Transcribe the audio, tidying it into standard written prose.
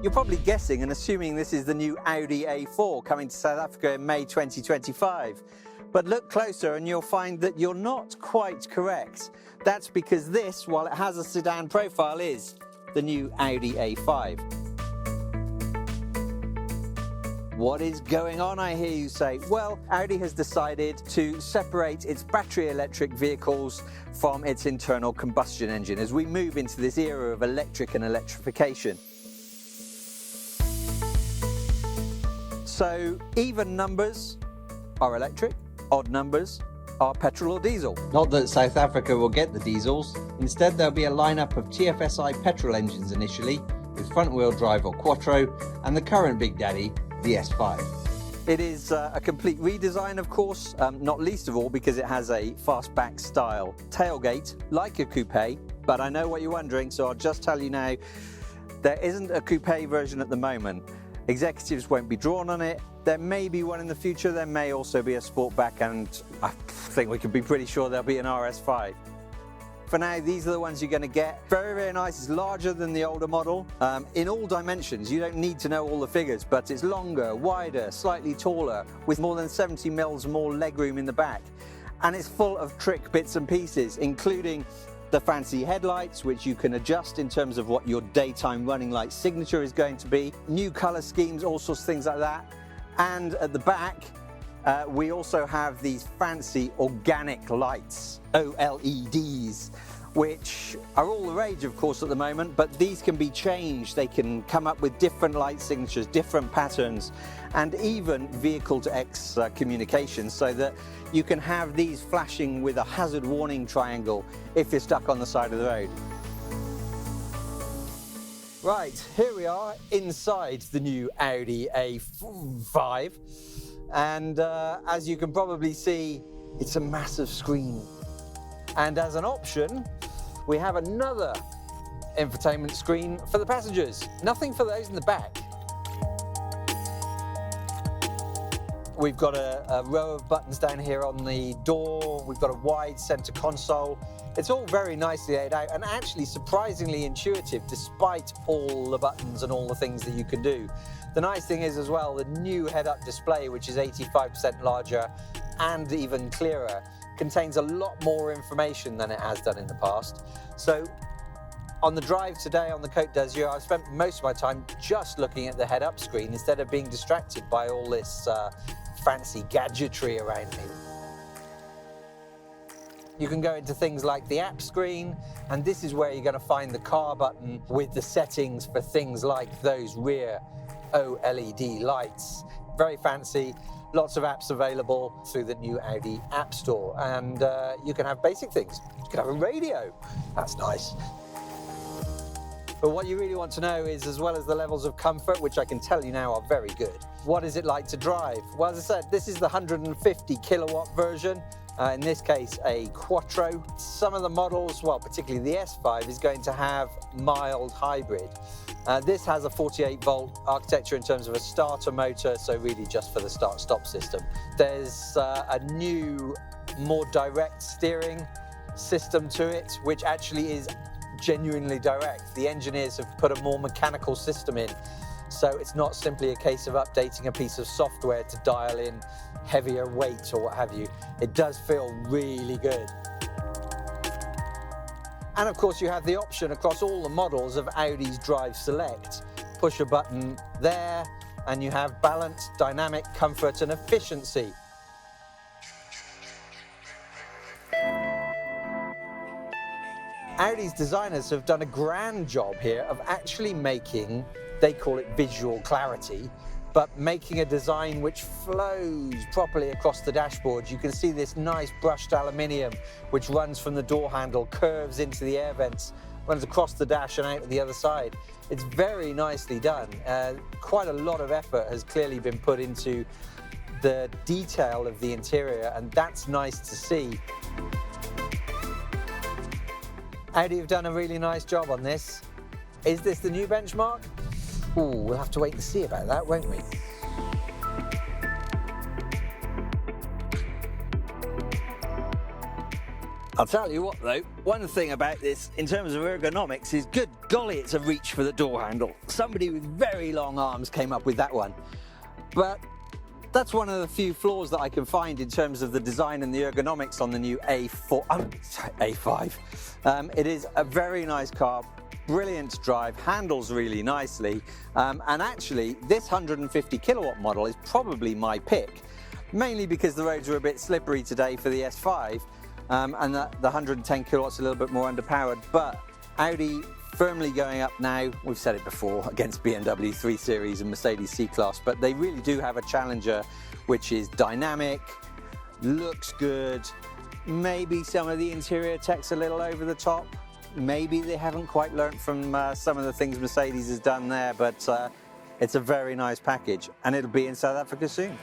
You're probably guessing and assuming this is the new Audi A4 coming to South Africa in May 2025. But look closer and you'll find that you're not quite correct. That's because this, while it has a sedan profile, is the new Audi A5. What is going on, I hear you say? Well, Audi has decided to separate its battery electric vehicles from its internal combustion engine as we move into this era of electric and electrification. So even numbers are electric, odd numbers are petrol or diesel. Not that South Africa will get the diesels. Instead, there'll be a lineup of TFSI petrol engines initially, with front-wheel drive or quattro, and the current Big Daddy, the S5. It is a complete redesign, of course, not least of all because it has a fastback style tailgate, like a coupe, but I know what you're wondering, so I'll just tell you now, there isn't a coupe version at the moment. Executives won't be drawn on it. There may be one in the future. There may also be a Sportback, and I think we can be pretty sure there'll be an RS5. For now, these are the ones you're going to get. Very, very nice. It's larger than the older model in all dimensions. You don't need to know all the figures, but it's longer, wider, slightly taller, with more than 70 mils more legroom in the back. And it's full of trick bits and pieces, including the fancy headlights, which you can adjust in terms of what your daytime running light signature is going to be. New color schemes, all sorts of things like that. And at the back, we also have these fancy organic lights, OLEDs, which are all the rage, of course, at the moment, but these can be changed. They can come up with different light signatures, different patterns, and even vehicle-to-X communication, so that you can have these flashing with a hazard warning triangle if you're stuck on the side of the road. Right, here we are inside the new Audi A5, and as you can probably see, it's a massive screen. And as an option, we have another infotainment screen for the passengers. Nothing for those in the back. We've got a row of buttons down here on the door. We've got a wide center console. It's all very nicely laid out and actually surprisingly intuitive despite all the buttons and all the things that you can do. The nice thing is as well, the new head-up display, which is 85% larger and even clearer, contains a lot more information than it has done in the past. So on the drive today on the Côte d'Azur, I've spent most of my time just looking at the head-up screen instead of being distracted by all this fancy gadgetry around me. You can go into things like the app screen, and this is where you're going to find the car button with the settings for things like those rear OLED lights. Very fancy. Lots of apps available through the new Audi App Store, and you can have basic things. You can have a radio. That's nice. But what you really want to know is, as well as the levels of comfort, which I can tell you now are very good, what is it like to drive? Well, as I said, this is the 150 kilowatt version. In this case, a quattro. Some of the models, well, particularly the S5, is going to have mild hybrid. This has a 48-volt architecture in terms of a starter motor, so really just for the start-stop system. There's a new, more direct steering system to it, which actually is genuinely direct. The engineers have put a more mechanical system in, so it's not simply a case of updating a piece of software to dial in heavier weight or what have you. It does feel really good. And of course you have the option across all the models of Audi's Drive Select. Push a button there and you have balance, dynamic, comfort and efficiency. Audi's designers have done a grand job here of actually making, they call it visual clarity, but making a design which flows properly across the dashboard. You can see this nice brushed aluminium which runs from the door handle, curves into the air vents, runs across the dash and out the other side. It's very nicely done. Quite a lot of effort has clearly been put into the detail of the interior, and that's nice to see. Audi have done a really nice job on this. Is this the new benchmark? Ooh, we'll have to wait and see about that, won't we? I'll tell you what though, one thing about this in terms of ergonomics is, good golly, it's a reach for the door handle. Somebody with very long arms came up with that one. But that's one of the few flaws that I can find in terms of the design and the ergonomics on the new A5. It is a very nice car, brilliant to drive, handles really nicely, and actually this 150 kilowatt model is probably my pick, mainly because the roads are a bit slippery today for the S5, and the 110 kilowatts a little bit more underpowered. But Audi firmly going up now. We've said it before against BMW 3 Series and Mercedes C-Class, but they really do have a challenger which is dynamic, looks good, maybe some of the interior tech's a little over the top, maybe they haven't quite learnt from some of the things Mercedes has done there, but it's a very nice package and it'll be in South Africa soon.